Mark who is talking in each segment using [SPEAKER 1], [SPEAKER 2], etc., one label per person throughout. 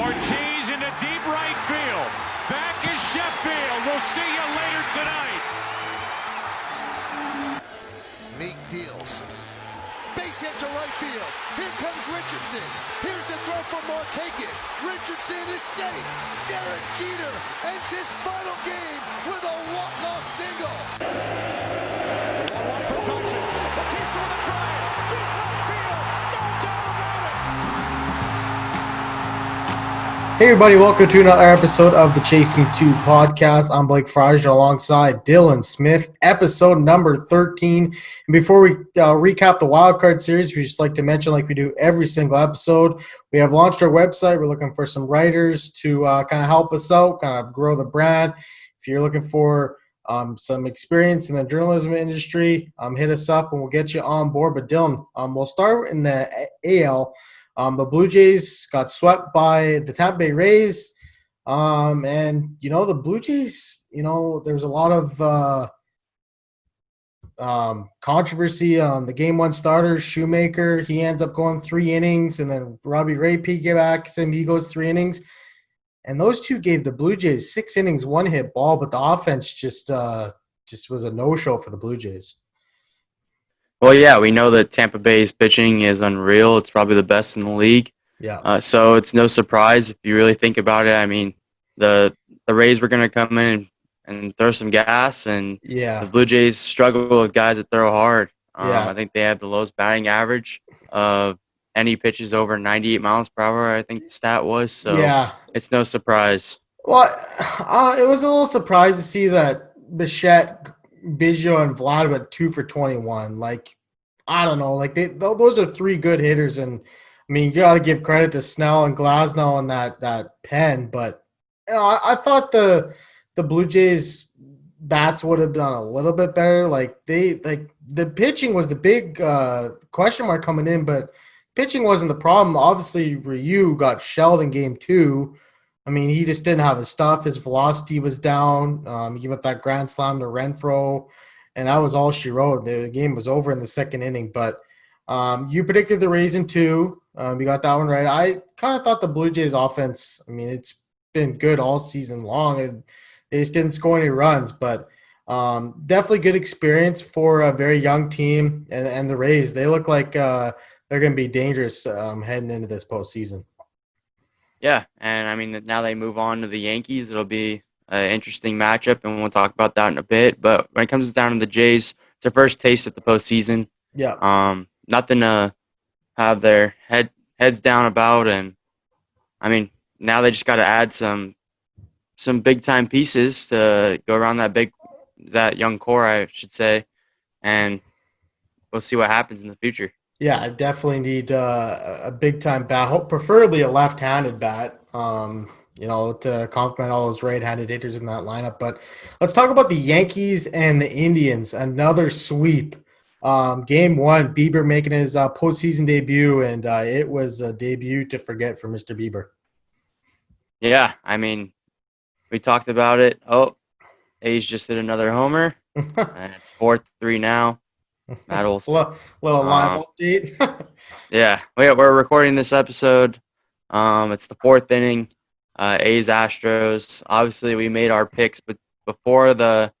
[SPEAKER 1] Ortiz into deep right field. Back is Sheffield. We'll see you later tonight.
[SPEAKER 2] Meek deals. Base hit to right field. Here comes Richardson. Here's the throw from Markakis. Richardson is safe. Derek Jeter ends his final game with a walk-off single.
[SPEAKER 1] 1-1 for Tyson. Batista with a drive. Deep left field. No doubt about it.
[SPEAKER 3] Hey everybody, welcome to another episode of the Chasing 2 podcast. I'm Blake Frazier alongside Dylan Smith, episode number 13. And before we recap the wildcard series, we just like to mention, like we do every single episode, we have launched our website. We're looking for some writers to kind of help us out, kind of grow the brand. If you're looking for some experience in the journalism industry, hit us up and we'll get you on board. But Dylan, we'll start in the AL. The Blue Jays got swept by the Tampa Bay Rays. And, the Blue Jays, there was a lot of controversy on the game one starter, Shoemaker. He ends up going 3 innings. And then Robbie Ray piggybacks him. He goes 3 innings. And those two gave the Blue Jays 6 innings, 1 hit ball. But the offense just was a no-show for the Blue Jays.
[SPEAKER 4] Well, yeah, we know that Tampa Bay's pitching is unreal. It's probably the best in the league.
[SPEAKER 3] Yeah.
[SPEAKER 4] So it's no surprise if you really think about it. I mean, the Rays were going to come in and throw some gas, and the Blue Jays struggle with guys that throw hard. I think they have the lowest batting average of any pitches over 98 miles per hour, I think the stat was. So it's no surprise.
[SPEAKER 3] Well, it was a little surprised to see that Bichette, Biggio, and Vlad went 2 for 21. Like, I don't know. Like, those are 3 good hitters. And, I mean, you got to give credit to Snell and Glasnow on that pen. But, I thought the Blue Jays bats would have done a little bit better. Like, the pitching was the big question mark coming in. But pitching wasn't the problem. Obviously, Ryu got shelled in game 2. I mean, he just didn't have his stuff. His velocity was down. He gave up that grand slam to Renfroe, and that was all she wrote. The game was over in the second inning. But you predicted the Rays in 2. You got that one right. I kind of thought the Blue Jays offense, I mean, it's been good all season long. They just didn't score any runs. But definitely good experience for a very young team. And the Rays, they look like they're going to be dangerous heading into this postseason.
[SPEAKER 4] Yeah, and I mean, now they move on to the Yankees. It'll be an interesting matchup, and we'll talk about that in a bit. But when it comes down to the Jays, it's their first taste at the postseason.
[SPEAKER 3] Yeah.
[SPEAKER 4] Nothing to have their heads down about, and I mean, now they just got to add some big-time pieces to go around that young core, I should say, and we'll see what happens in the future.
[SPEAKER 3] Yeah, I definitely need a big-time bat, preferably a left-handed bat, to complement all those right-handed hitters in that lineup. But let's talk about the Yankees and the Indians, another sweep. Game 1, Bieber making his postseason debut, and it was a debut to forget for Mr. Bieber.
[SPEAKER 4] Yeah, I mean, we talked about it. Oh, A's just hit another homer. And it's 4-3 now. Matt Olson.
[SPEAKER 3] Little live update.
[SPEAKER 4] Yeah, we're recording this episode. It's the 4th inning. A's Astros. Obviously, we made our picks, but before the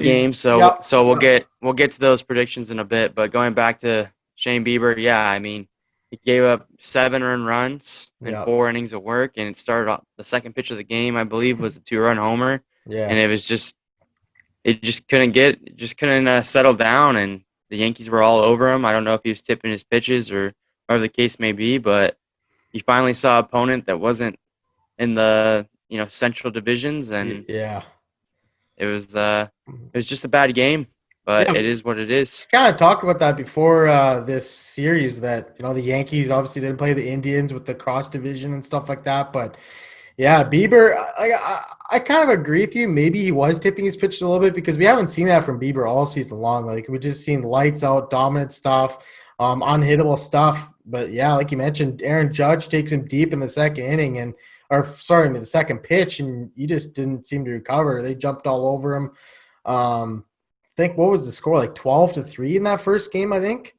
[SPEAKER 4] game, so we'll get to those predictions in a bit. But going back to Shane Bieber, I mean, he gave up 7 earned runs in 4 innings of work, and it started off the second pitch of the game, I believe, was a 2-run homer.
[SPEAKER 3] Yeah,
[SPEAKER 4] and it just couldn't settle down, and the Yankees were all over him. I don't know if he was tipping his pitches or whatever the case may be, but you finally saw an opponent that wasn't in the central divisions, and it was just a bad game, but it is what it is.
[SPEAKER 3] Kind of talked about that before this series that the Yankees obviously didn't play the Indians with the cross division and stuff like that, but. Yeah, Bieber, I kind of agree with you. Maybe he was tipping his pitches a little bit because we haven't seen that from Bieber all season long. Like, we've just seen lights out, dominant stuff, unhittable stuff. But, yeah, like you mentioned, Aaron Judge takes him deep in the second inning the second pitch, and he just didn't seem to recover. They jumped all over him. I think, what was the score, like 12-3 in that first game, I think?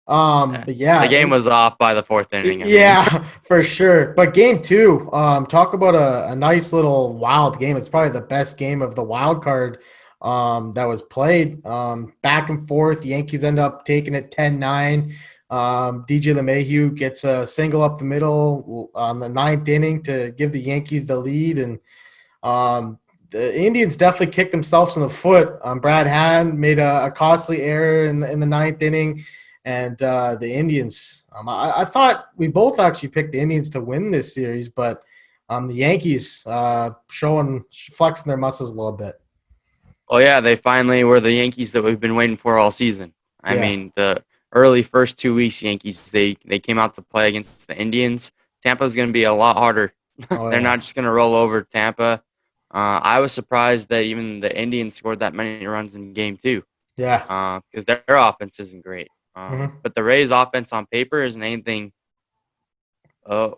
[SPEAKER 3] But yeah,
[SPEAKER 4] The game was off by the fourth inning. I mean.
[SPEAKER 3] yeah, for sure. But game two, talk about a nice little wild game. It's probably the best game of the wild card that was played. Back and forth. The Yankees end up taking it 10-9. DJ LeMahieu gets a single up the middle on the ninth inning to give the Yankees the lead. And the Indians definitely kicked themselves in the foot. Brad Hand made a costly error in the ninth inning. And the Indians, I thought we both actually picked the Indians to win this series, but the Yankees flexing their muscles a little bit.
[SPEAKER 4] Well, yeah, they finally were the Yankees that we've been waiting for all season. I
[SPEAKER 3] Yeah.
[SPEAKER 4] mean, the early first 2 weeks, Yankees, they came out to play against the Indians. Tampa's going to be a lot harder.
[SPEAKER 3] Oh,
[SPEAKER 4] They're
[SPEAKER 3] yeah.
[SPEAKER 4] not just going to roll over Tampa. I was surprised that even the Indians scored that many runs in game two.
[SPEAKER 3] Yeah.
[SPEAKER 4] Because their offense isn't great.
[SPEAKER 3] Mhm.
[SPEAKER 4] But the Rays' offense on paper isn't anything. Oh,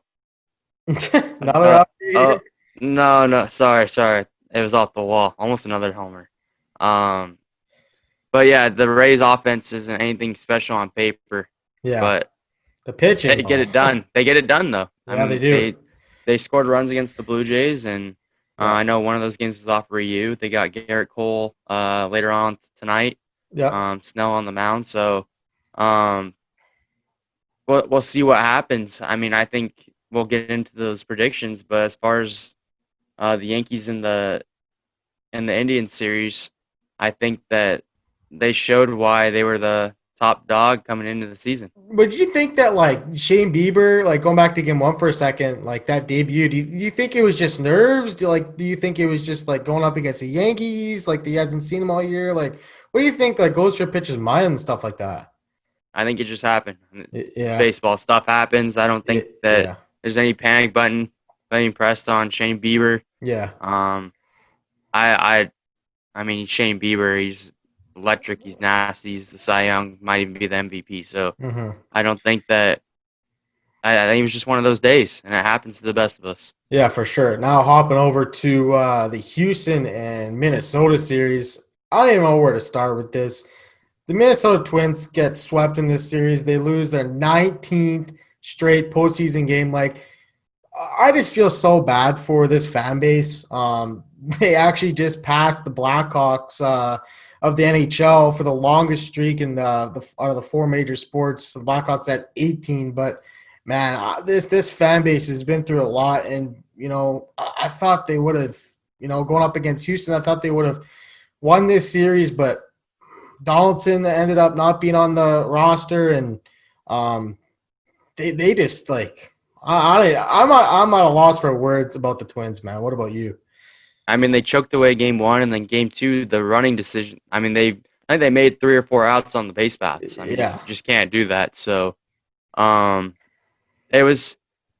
[SPEAKER 3] Another update.
[SPEAKER 4] no, sorry. It was off the wall. Almost another homer. But yeah, the Rays' offense isn't anything special on paper.
[SPEAKER 3] Yeah.
[SPEAKER 4] But
[SPEAKER 3] The pitching.
[SPEAKER 4] they get it done. They get it done though.
[SPEAKER 3] Yeah, they do.
[SPEAKER 4] They scored runs against the Blue Jays, and
[SPEAKER 3] Yeah.
[SPEAKER 4] I know one of those games was off Ryu. They got Garrett Cole later on tonight.
[SPEAKER 3] Yeah.
[SPEAKER 4] Snell on the mound. So we'll see what happens. I mean, I think we'll get into those predictions, but as far as the Yankees in the Indian series, I think that they showed why they were the top dog coming into the season.
[SPEAKER 3] Would you think that, like, Shane Bieber, like, going back to game one for a second, like that debut, do you think it was just nerves? Do you think it was just like going up against the Yankees, like he hasn't seen them all year? Like, what do you think like goes through a pitcher's mind and stuff like that?
[SPEAKER 4] I think it just happened. It's
[SPEAKER 3] Yeah.
[SPEAKER 4] baseball. Stuff happens. I don't think that
[SPEAKER 3] Yeah.
[SPEAKER 4] there's any panic button being pressed on Shane Bieber.
[SPEAKER 3] Yeah.
[SPEAKER 4] I mean, Shane Bieber, he's electric. He's nasty. He's the Cy Young. Might even be the MVP. So
[SPEAKER 3] Mm-hmm.
[SPEAKER 4] I don't think that. I think it was just one of those days, and it happens to the best of us.
[SPEAKER 3] Yeah, for sure. Now hopping over to the Houston and Minnesota series. I don't even know where to start with this. The Minnesota Twins get swept in this series. They lose their 19th straight postseason game. Like, I just feel so bad for this fan base. They actually just passed the Blackhawks of the NHL for the longest streak in out of the four major sports. The Blackhawks at 18, but man, this fan base has been through a lot, and I thought they would have, going up against Houston, I thought they would have won this series, but Donaldson ended up not being on the roster, and they just like I'm at a loss for words about the Twins, man. What about you?
[SPEAKER 4] I mean, they choked away game one, and then game two, the running decision. I mean, I think they made 3 or 4 outs on the base paths. I mean,
[SPEAKER 3] Yeah.
[SPEAKER 4] you just can't do that. So, it was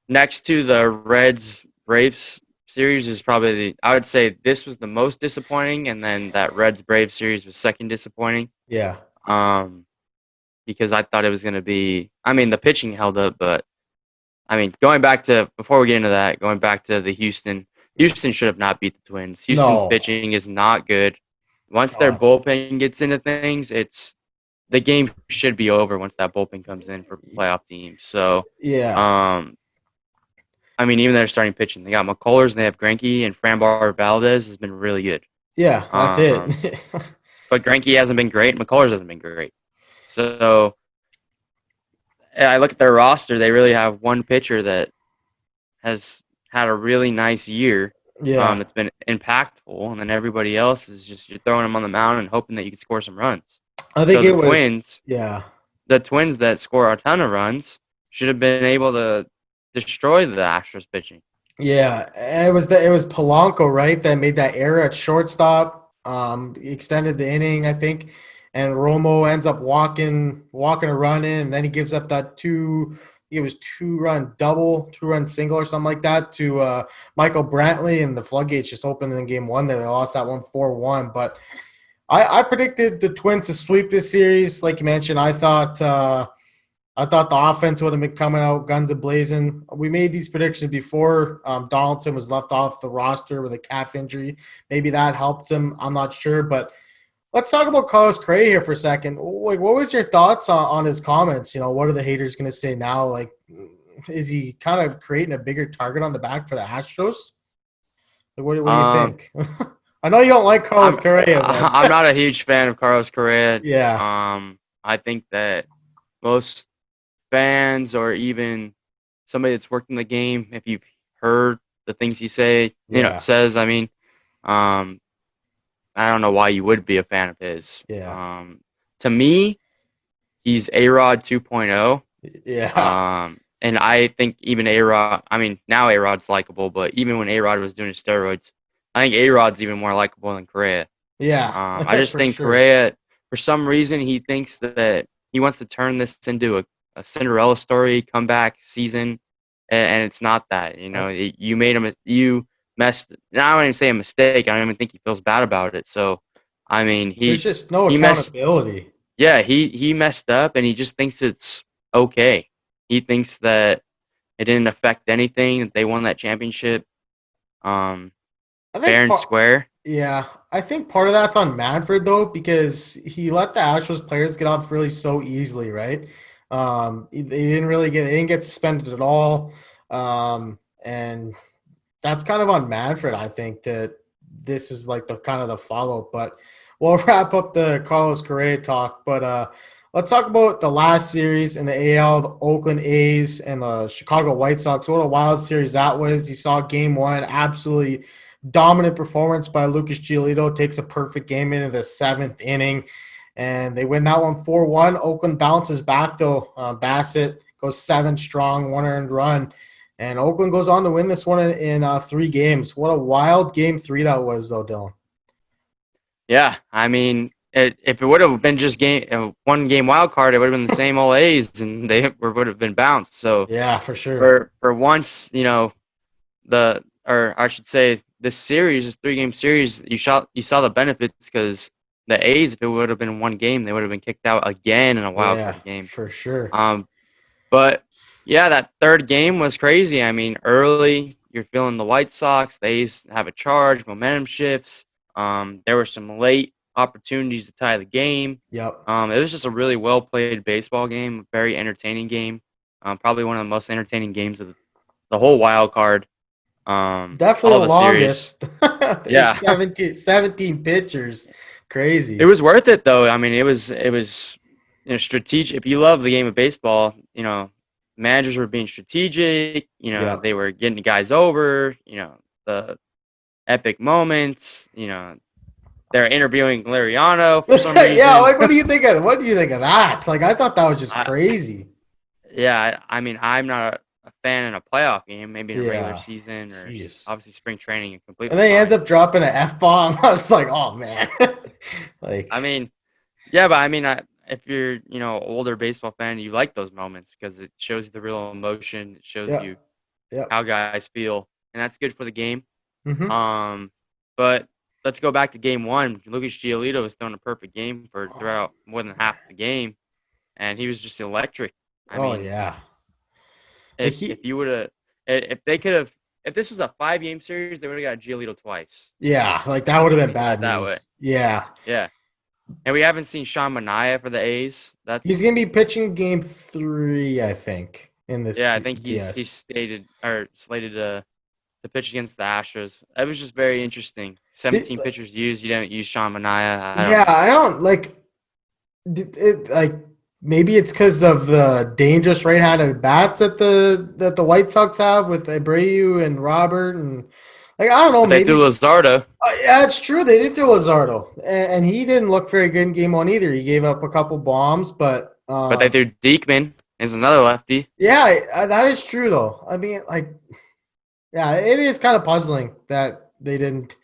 [SPEAKER 4] next to the Reds Braves series is probably I would say this was the most disappointing, and then that Reds Braves series was second disappointing.
[SPEAKER 3] Yeah.
[SPEAKER 4] Because I thought it was going to be. I mean, the pitching held up, but I mean, before we get into that, going back to the Houston should have not beat the Twins. Houston's
[SPEAKER 3] No.
[SPEAKER 4] pitching is not good. Once their bullpen gets into things, the game should be over once that bullpen comes in for playoff teams. So,
[SPEAKER 3] Yeah.
[SPEAKER 4] I mean, even their starting pitching, they got McCullers and they have Greinke, and Framber Valdez has been really good.
[SPEAKER 3] Yeah, that's it.
[SPEAKER 4] But Greinke hasn't been great. McCullers hasn't been great. So, I look at their roster. They really have one pitcher that has had a really nice year.
[SPEAKER 3] Yeah.
[SPEAKER 4] It's been impactful, and then everybody else is just you're throwing them on the mound and hoping that you can score some runs.
[SPEAKER 3] I think
[SPEAKER 4] So
[SPEAKER 3] it was
[SPEAKER 4] Twins,
[SPEAKER 3] Yeah.
[SPEAKER 4] the Twins that score a ton of runs should have been able to destroy the Astros pitching.
[SPEAKER 3] Yeah, it was Polanco, right, that made that error at shortstop. Extended the inning, I think, and Romo ends up walking a run in, and then he gives up that two-run double, two-run single or something like that to Michael Brantley, and the floodgates just opened in game one there. They lost that one 4-1, but I predicted the Twins to sweep this series. Like you mentioned, I thought the offense would have been coming out guns a-blazing. We made these predictions before Donaldson was left off the roster with a calf injury. Maybe that helped him. I'm not sure. But let's talk about Carlos Correa here for a second. Like, what was your thoughts on his comments? What are the haters going to say now? Like, is he kind of creating a bigger target on the back for the Astros? Like, what do you think? I know you don't like Carlos Correa, but
[SPEAKER 4] I'm not a huge fan of Carlos Correa.
[SPEAKER 3] yeah,
[SPEAKER 4] I think that most fans or even somebody that's worked in the game, if you've heard the things he
[SPEAKER 3] yeah,
[SPEAKER 4] says, I mean, I don't know why you would be a fan of his.
[SPEAKER 3] yeah,
[SPEAKER 4] To me, he's A-Rod 2.0.
[SPEAKER 3] yeah,
[SPEAKER 4] And I think even A-Rod, I mean, now A-Rod's likable, but even when A-Rod was doing his steroids, I think A-Rod's even more likable than Correa.
[SPEAKER 3] yeah,
[SPEAKER 4] I just
[SPEAKER 3] for
[SPEAKER 4] think
[SPEAKER 3] sure.
[SPEAKER 4] Correa, for some reason, he thinks that he wants to turn this into a Cinderella story comeback season, and it's not that. You made him, you messed. Now I don't even say a mistake. I don't even think he feels bad about it. So, I mean,
[SPEAKER 3] There's just no
[SPEAKER 4] he messed.
[SPEAKER 3] accountability.
[SPEAKER 4] Yeah, he messed up, and he just thinks it's okay. He thinks that it didn't affect anything. That they won that championship,
[SPEAKER 3] I
[SPEAKER 4] fair
[SPEAKER 3] think
[SPEAKER 4] and square.
[SPEAKER 3] Yeah, I think part of that's on Manfred though, because he let the Astros players get off really so easily, right? They didn't get suspended at all, and that's kind of on Manfred. I think that this is like the kind of the follow, but we'll wrap up the Carlos Correa talk. But let's talk about the last series in the AL, the Oakland A's and the Chicago White Sox. What a wild series that was! You saw Game 1, absolutely dominant performance by Lucas Giolito, takes a perfect game into the 7th inning, and they win that one 4-1. Oakland bounces back though. Bassett goes 7 strong, 1 earned run. And Oakland goes on to win this one in 3 games. What a wild Game 3 that was, though, Dylan.
[SPEAKER 4] Yeah, I mean, if it would have been just one game wild card, it would have been the same old A's, and they would have been bounced. So
[SPEAKER 3] Yeah, for sure.
[SPEAKER 4] for once, or I should say, this 3-game series, you saw the benefits because the A's, if it would have been one game, they would have been kicked out again in a wild
[SPEAKER 3] Yeah,
[SPEAKER 4] card game.
[SPEAKER 3] for sure.
[SPEAKER 4] But yeah, that third game was crazy. I mean, early you're feeling the White Sox. The A's have a charge, momentum shifts. There were some late opportunities to tie the game.
[SPEAKER 3] Yep.
[SPEAKER 4] It was just a really well played baseball game, very entertaining game. Probably one of the most entertaining games of the whole wild card.
[SPEAKER 3] Definitely
[SPEAKER 4] All
[SPEAKER 3] the
[SPEAKER 4] the series.
[SPEAKER 3] longest.
[SPEAKER 4] Yeah,
[SPEAKER 3] 17 pitchers. Crazy.
[SPEAKER 4] it was worth it though. I mean, it was strategic. If you love the game of baseball, managers were being strategic.
[SPEAKER 3] Yeah.
[SPEAKER 4] They were getting the guys over. The epic moments. They're interviewing Liriano for some reason.
[SPEAKER 3] Yeah, like what do you think of that? Like I thought that was just crazy.
[SPEAKER 4] Yeah, I mean, I'm not a fan in a playoff game, maybe in a regular
[SPEAKER 3] Yeah.
[SPEAKER 4] season or
[SPEAKER 3] Jeez.
[SPEAKER 4] obviously spring training and completely.
[SPEAKER 3] And then he
[SPEAKER 4] fine.
[SPEAKER 3] ends up dropping an F-bomb. I was like, oh man. Like
[SPEAKER 4] I mean, yeah, but I mean, if you're older baseball fan, you like those moments because it shows you the real emotion. It shows
[SPEAKER 3] yeah.
[SPEAKER 4] you
[SPEAKER 3] Yeah.
[SPEAKER 4] how guys feel, and that's good for the game.
[SPEAKER 3] Mm-hmm.
[SPEAKER 4] But let's go back to Game 1. Lucas Giolito was throwing a perfect game throughout more than half the game, and he was just electric. I mean,
[SPEAKER 3] yeah.
[SPEAKER 4] if you would have, if they could have, if this was a 5-game series, they would have got Giolito twice.
[SPEAKER 3] Yeah, like that would have been bad
[SPEAKER 4] that
[SPEAKER 3] news.
[SPEAKER 4] way.
[SPEAKER 3] Yeah.
[SPEAKER 4] Yeah. And we haven't seen Sean Manaea for the A's.
[SPEAKER 3] He's gonna be pitching Game 3, I think. In this,
[SPEAKER 4] I think he's slated to pitch against the Astros. It was just very interesting. 17 pitchers used. You don't use Sean Manaea.
[SPEAKER 3] I don't like it. Like maybe it's because of the dangerous right-handed bats that the White Sox have with Abreu and Robert and like I don't know.
[SPEAKER 4] But they threw Luzardo.
[SPEAKER 3] Yeah, it's true. They did throw Luzardo, and he didn't look very good in Game 1 either. He gave up a couple bombs, but
[SPEAKER 4] they threw Diekman as another lefty.
[SPEAKER 3] Yeah, that is true though. I mean, like, yeah, it is kind of puzzling that they didn't.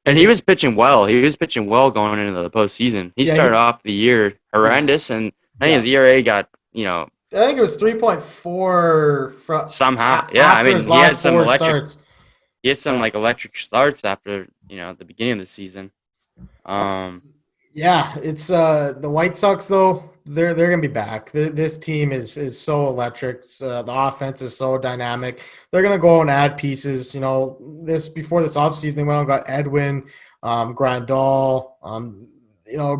[SPEAKER 4] And he was pitching well. He was pitching well going into the postseason. He started off the year horrendous, and I think his ERA got I
[SPEAKER 3] think it was 3.4
[SPEAKER 4] somehow. Yeah, I mean, he had some electric
[SPEAKER 3] starts.
[SPEAKER 4] He had some electric starts after the beginning of the season.
[SPEAKER 3] Yeah, it's the White Sox though. They're gonna be back. This team is so electric. The offense is so dynamic. They're gonna go and add pieces. Before this offseason, they went and got Edwin, Grandal.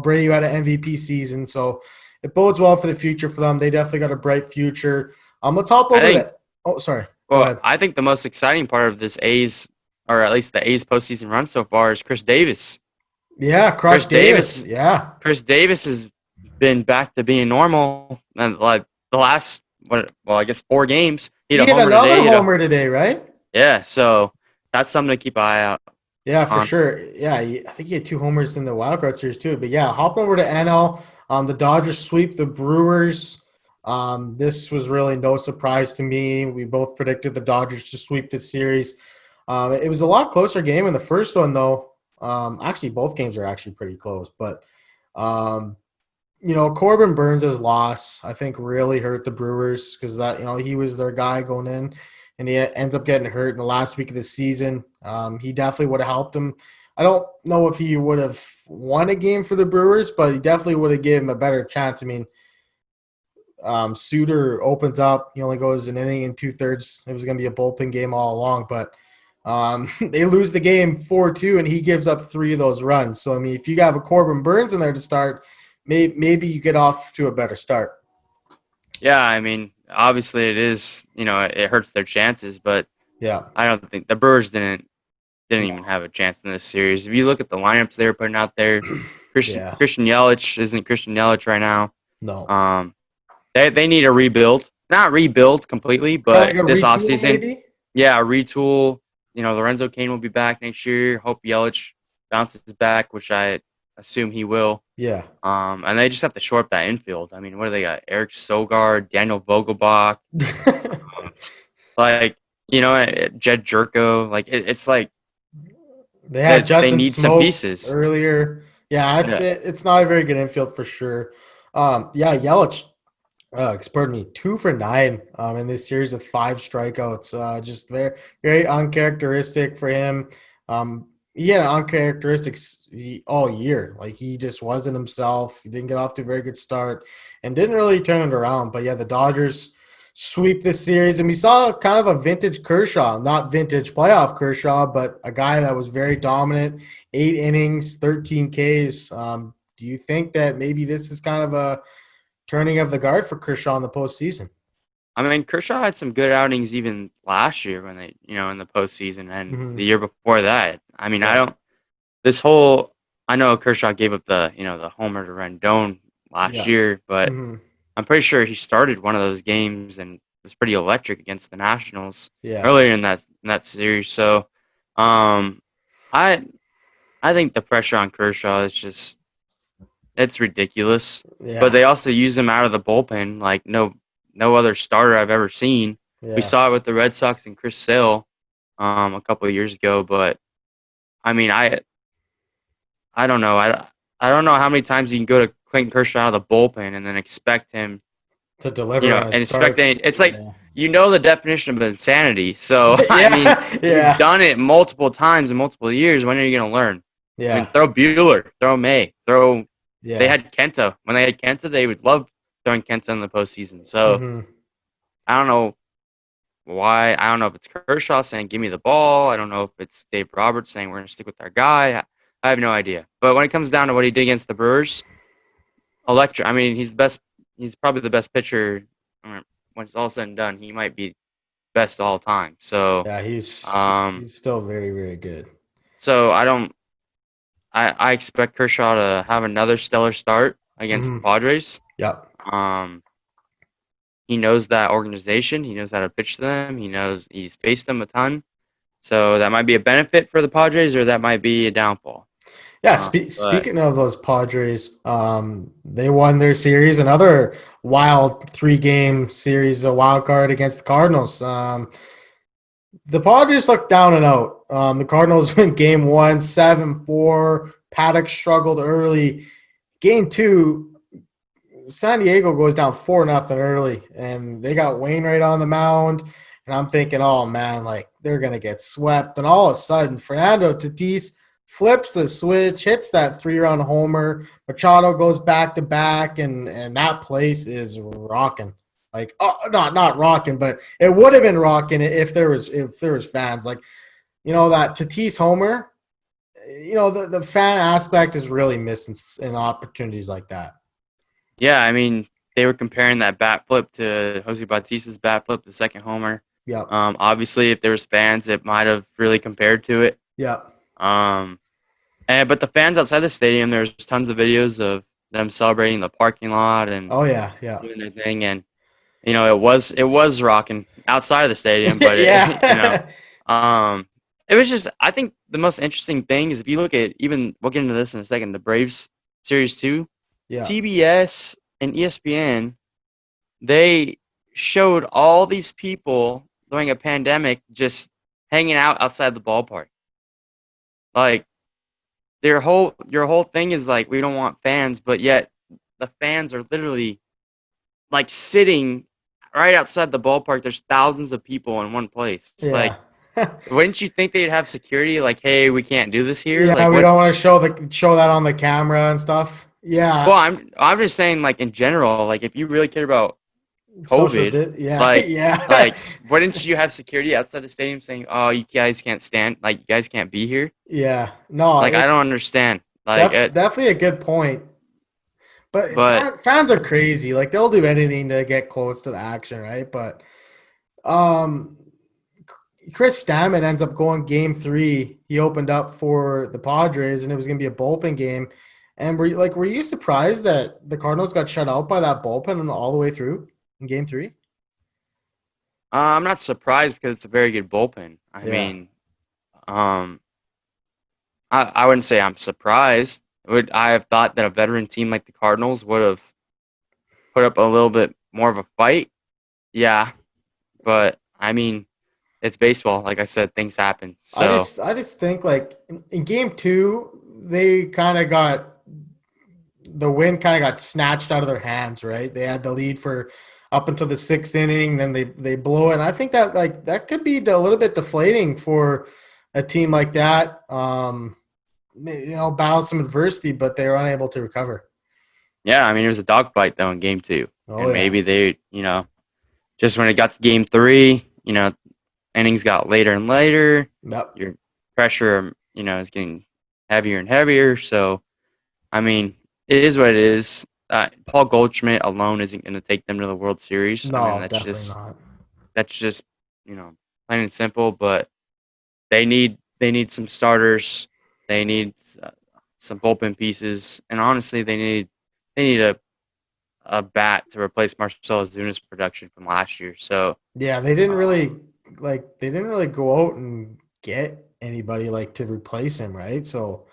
[SPEAKER 3] Brady had an MVP season, so it bodes well for the future for them. They definitely got a bright future. Let's hop over that. Oh, sorry. Go ahead.
[SPEAKER 4] I think the most exciting part of this A's, or at least the A's postseason run so far, is Chris Davis.
[SPEAKER 3] Yeah, Crush Davis. Yeah.
[SPEAKER 4] Chris Davis has been back to being normal, and like the last, I guess 4 games.
[SPEAKER 3] He hit another homer today, right?
[SPEAKER 4] Yeah, so that's something to keep an eye out.
[SPEAKER 3] Yeah, for sure. Yeah, I think he had 2 homers in the Wild Card series too. But yeah, hop over to NL. The Dodgers sweep the Brewers. This was really no surprise to me. We both predicted the Dodgers to sweep the series. It was a lot closer game in the first one, though. Actually, both games are actually pretty close. But, Corbin Burns' loss, I think, really hurt the Brewers because he was their guy going in. And he ends up getting hurt in the last week of the season. He definitely would have helped him. I don't know if he would have won a game for the Brewers, but he definitely would have given him a better chance. I mean, Suter opens up. He only goes an inning and 2/3. It was going to be a bullpen game all along, but they lose the game 4-2, and he gives up 3 of those runs. So, I mean, if you have a Corbin Burns in there to start, maybe you get off to a better start.
[SPEAKER 4] Yeah, I mean, obviously it is, it hurts their chances, but
[SPEAKER 3] yeah,
[SPEAKER 4] I don't think the Brewers didn't even have a chance in this series. If you look at the lineups they were putting out there, Christian Yelich isn't Christian Yelich right now.
[SPEAKER 3] No.
[SPEAKER 4] They need a rebuild. Not rebuild completely, but
[SPEAKER 3] like
[SPEAKER 4] this
[SPEAKER 3] retool,
[SPEAKER 4] offseason.
[SPEAKER 3] Maybe?
[SPEAKER 4] Yeah, a retool. Lorenzo Cain will be back next year. Hope Yelich bounces back, which I assume he will.
[SPEAKER 3] Yeah.
[SPEAKER 4] And they just have to shore up that infield. I mean, what do they got? Eric Sogard, Daniel Vogelbach, Jed Jerko. Like it's like
[SPEAKER 3] they had Justin
[SPEAKER 4] they need
[SPEAKER 3] Smoke
[SPEAKER 4] some pieces
[SPEAKER 3] earlier. Yeah, it's not a very good infield for sure. Yelich. Pardon me, 2 for 9 in this series with 5 strikeouts. Just very, very uncharacteristic for him. He had uncharacteristics all year. Like, he just wasn't himself. He didn't get off to a very good start and didn't really turn it around. But, yeah, the Dodgers sweep this series. And we saw kind of a vintage Kershaw, not vintage playoff Kershaw, but a guy that was very dominant, 8 innings, 13 Ks. Do you think that maybe this is kind of a turning of the guard for Kershaw in the postseason?
[SPEAKER 4] I mean, Kershaw had some good outings even last year when they, in the postseason and the year before that. I mean, I know Kershaw gave up the homer to Rendon last year, but I'm pretty sure he started one of those games and was pretty electric against the Nationals earlier in that series. So, I think the pressure on Kershaw is just, it's ridiculous.
[SPEAKER 3] Yeah.
[SPEAKER 4] But they also use him out of the bullpen like no other starter I've ever seen. Yeah. We saw it with the Red Sox and Chris Sale a couple of years ago. But, I mean, I don't know. I don't know how many times you can go to Clayton Kershaw out of the bullpen and then expect him
[SPEAKER 3] to deliver.
[SPEAKER 4] It's like the definition of insanity. So, I mean, you've done it multiple times in multiple years. When are you going to learn?
[SPEAKER 3] Yeah.
[SPEAKER 4] I mean, throw Buehler, throw May, throw – They had Kenta. When they had Kenta, they would love throwing Kenta in the postseason. So I don't know why. I don't know if it's Kershaw saying, give me the ball. I don't know if it's Dave Roberts saying, we're going to stick with our guy. I have no idea. But when it comes down to what he did against the Brewers, electric. I mean, he's probably the best pitcher. When it's all said and done, he might be best all time. So
[SPEAKER 3] yeah, he's still very, very good.
[SPEAKER 4] So I expect Kershaw to have another stellar start against the Padres.
[SPEAKER 3] Yep.
[SPEAKER 4] He knows that organization. He knows how to pitch to them. He knows he's faced them a ton. So that might be a benefit for the Padres, or that might be a downfall.
[SPEAKER 3] Yeah, speaking of those Padres, they won their series, another wild 3-game series, a wild card against the Cardinals. The Padres looked down and out. The Cardinals win game 1, 7-4. Paddock struggled early. Game 2, San Diego goes down 4-0 early, and they got Wainwright on the mound. And I'm thinking, oh, man, like, they're going to get swept. And all of a sudden, Fernando Tatis flips the switch, hits that 3-run homer. Machado goes back-to-back, and that place is rocking. Like, not rocking, but it would have been rocking if there was fans. Like, that Tatis homer, the fan aspect is really missed in opportunities like that.
[SPEAKER 4] Yeah, I mean, they were comparing that bat flip to Jose Bautista's bat flip, the second homer.
[SPEAKER 3] Yeah.
[SPEAKER 4] Obviously, if there was fans, it might have really compared to it.
[SPEAKER 3] Yeah.
[SPEAKER 4] But the fans outside the stadium, there's tons of videos of them celebrating the parking lot and
[SPEAKER 3] Oh yeah.
[SPEAKER 4] doing their thing, and it was rocking outside of the stadium, but
[SPEAKER 3] Yeah.
[SPEAKER 4] it was just, I think the most interesting thing is if you look at, even we'll get into this in a second, the Braves Series 2,
[SPEAKER 3] Yeah.
[SPEAKER 4] TBS and ESPN, they showed all these people during a pandemic just hanging out outside the ballpark. Like, your whole thing is like, we don't want fans, but yet the fans are literally like sitting right outside the ballpark. There's thousands of people in one place.
[SPEAKER 3] Yeah.
[SPEAKER 4] Like, wouldn't you think they'd have security? Like, hey, we can't do this here.
[SPEAKER 3] Yeah,
[SPEAKER 4] Like,
[SPEAKER 3] we don't want to show that on the camera and stuff. Yeah.
[SPEAKER 4] Well, I'm just saying, like, in general, like, if you really care about COVID,
[SPEAKER 3] yeah.
[SPEAKER 4] like,
[SPEAKER 3] yeah.
[SPEAKER 4] like, wouldn't you have security outside the stadium saying, "Oh, you guys can't stand, like, you guys can't be here"?
[SPEAKER 3] Yeah. No,
[SPEAKER 4] Like, I don't understand. Like,
[SPEAKER 3] definitely a good point.
[SPEAKER 4] But
[SPEAKER 3] fans are crazy. Like, they'll do anything to get close to the action, right? But Chris Stammen ends up going game 3. He opened up for the Padres, and it was going to be a bullpen game. And were you surprised that the Cardinals got shut out by that bullpen all the way through in game 3?
[SPEAKER 4] I'm not surprised because it's a very good bullpen. I mean, I wouldn't say I'm surprised. Would I have thought that a veteran team like the Cardinals would have put up a little bit more of a fight? Yeah, but I mean, it's baseball. Like I said, things happen. So
[SPEAKER 3] I just think, like, in game 2, they kind of got the win kind of got snatched out of their hands, right? They had the lead for up until the 6th inning, then they blow it. And I think that, like, that could be a little bit deflating for a team like that. Battled some adversity, but they were unable to recover.
[SPEAKER 4] Yeah, I mean, it was a dogfight though in game 2, and maybe they, just when it got to game 3, innings got later and later.
[SPEAKER 3] Yep.
[SPEAKER 4] Your pressure, is getting heavier and heavier. So, I mean, it is what it is. Paul Goldschmidt alone isn't going to take them to the World Series.
[SPEAKER 3] No,
[SPEAKER 4] I mean, that's just plain and simple. But they need some starters. They need some bullpen pieces, and honestly, they need a bat to replace Marcell Ozuna's production from last year. So
[SPEAKER 3] yeah, they didn't really go out and get anybody like to replace him, right? So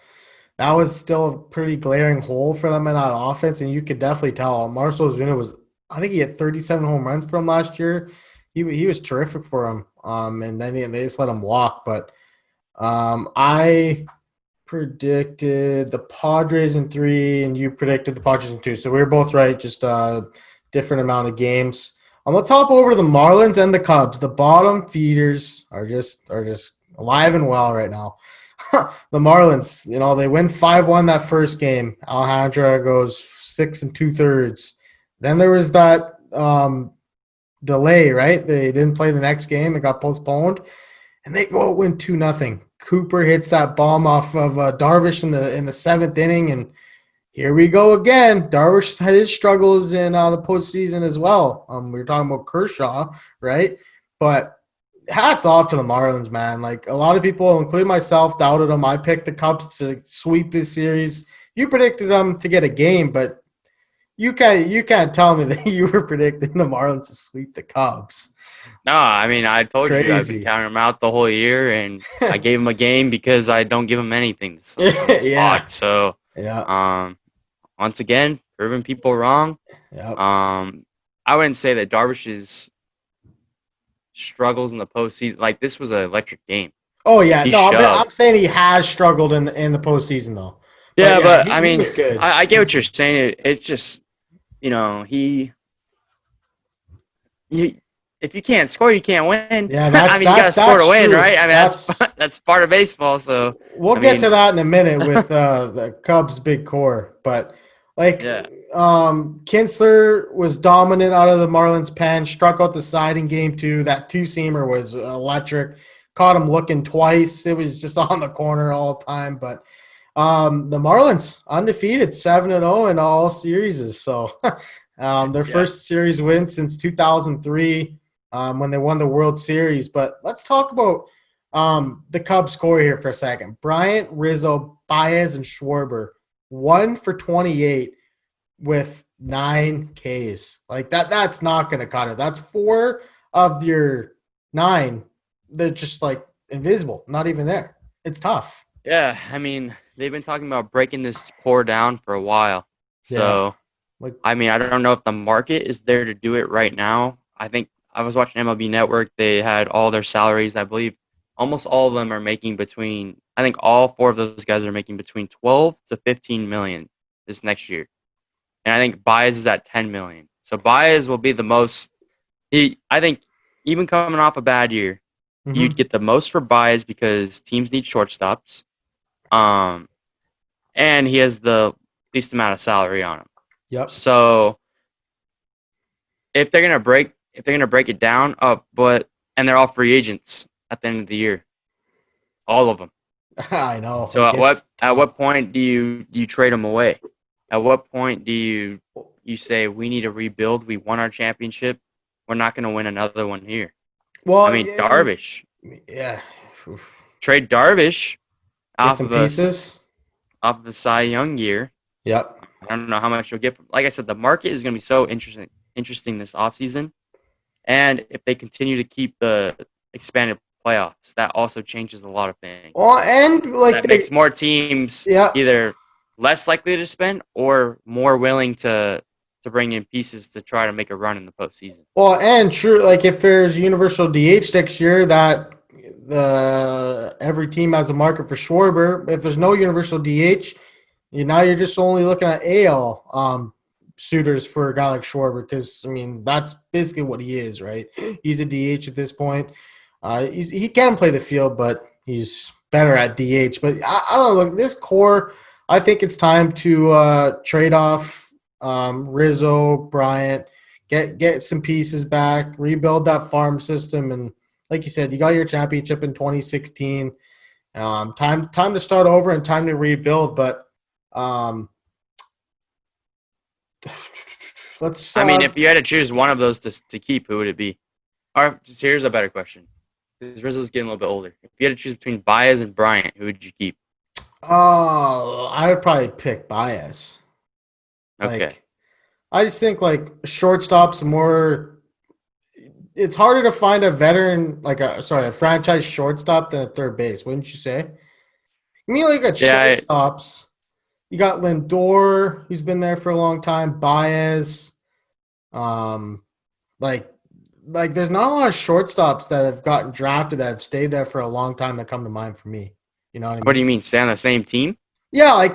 [SPEAKER 3] that was still a pretty glaring hole for them in that offense, and you could definitely tell Marcell Ozuna I think he had 37 home runs from last year. He was terrific for him. And then they just let him walk. But I predicted the Padres in 3, and you predicted the Padres in 2. So we were both right, just a different amount of games. Let's hop over to the Marlins and the Cubs. The bottom feeders are just alive and well right now. The Marlins, they win 5-1 that first game. Alejandra goes 6 2/3. Then there was that delay, right? They didn't play the next game. It got postponed. And they go out win 2-0. Cooper hits that bomb off of Darvish in the 7th inning, and here we go again. Darvish had his struggles in the postseason as well. We were talking about Kershaw, right? But hats off to the Marlins, man. Like, a lot of people, including myself, doubted them. I picked the Cubs to sweep this series. You predicted them to get a game, but you can't tell me that you were predicting the Marlins to sweep the Cubs.
[SPEAKER 4] No, I mean, I told
[SPEAKER 3] Crazy.
[SPEAKER 4] you I've been counting them out the whole year, and I gave them a game because I don't give them anything this spot. So, once again, proving people wrong.
[SPEAKER 3] Yep.
[SPEAKER 4] I wouldn't say that Darvish's struggles in the postseason, like, this was an electric game.
[SPEAKER 3] Oh yeah, I'm saying he has struggled in the postseason though.
[SPEAKER 4] Yeah, but I mean, I get what you're saying. It's just, if you can't score, you can't win.
[SPEAKER 3] Yeah,
[SPEAKER 4] I mean, you got to score to win, right? I mean, that's part of baseball. So
[SPEAKER 3] we'll get to that in a minute with the Cubs' big core. But Kinsler was dominant out of the Marlins pen, struck out the side in game 2. That 2-seamer was electric. caught him looking twice. It was just on the corner all the time. But the Marlins undefeated 7-0 in all series. So their first series win since 2003 when they won the World Series. But let's talk about the Cubs score here for a second. Bryant, Rizzo, Baez, and Schwarber 1 for 28 with 9 Ks. Like that's not going to cut it. That's 4 of your 9. They're just like invisible, not even there. It's tough.
[SPEAKER 4] Yeah, I mean, they've been talking about breaking this core down for a while. So, I mean, I don't know if the market is there to do it right now. I think I was watching MLB Network. They had all their salaries. I believe almost all of them are making between, I think all 4 of those guys are making between 12 to 15 million this next year. And I think Baez is at 10 million. So Baez will be the most, I think even coming off a bad year, you'd get the most for Baez because teams need shortstops. And he has the least amount of salary on him.
[SPEAKER 3] Yep.
[SPEAKER 4] So if they're gonna break it down, and they're all free agents at the end of the year, all of them.
[SPEAKER 3] I know.
[SPEAKER 4] So at what point do you trade them away? At what point do you say we need to rebuild? We won our championship. We're not going to win another one here.
[SPEAKER 3] Well,
[SPEAKER 4] I mean, Darvish.
[SPEAKER 3] Yeah.
[SPEAKER 4] Trade Darvish off of a Cy Young year.
[SPEAKER 3] Yep.
[SPEAKER 4] I don't know how much you'll get. Like I said, the market is going to be so interesting this offseason. And if they continue to keep the expanded playoffs, that also changes a lot of things.
[SPEAKER 3] Well, and
[SPEAKER 4] that makes more teams either less likely to spend or more willing to bring in pieces to try to make a run in the postseason.
[SPEAKER 3] Well, and true, like if there's universal DH next year, that every team has a market for Schwarber. If there's no universal DH, now you're just only looking at AL suitors for a guy like Schwarber because, I mean, that's basically what he is, right? He's a DH at this point. He can play the field, but he's better at DH. But I don't know. Look, this core, I think it's time to trade off Rizzo, Bryant, get some pieces back, rebuild that farm system, and like you said, you got your championship in 2016. Time to start over and time to rebuild. But let's.
[SPEAKER 4] I mean, if you had to choose one of those to keep, who would it be? Or here's a better question. Because Rizzo's getting a little bit older. If you had to choose between Baez and Bryant, who would you keep?
[SPEAKER 3] Oh, I would probably pick Baez.
[SPEAKER 4] Okay.
[SPEAKER 3] I just think shortstop's more. It's harder to find a veteran a franchise shortstop than a third base, wouldn't you say? I mean, shortstops. You got Lindor, who's been there for a long time. Baez, there's not a lot of shortstops that have gotten drafted that have stayed there for a long time that come to mind for me. You know what I mean?
[SPEAKER 4] What do you mean, stay on the same team?
[SPEAKER 3] Yeah,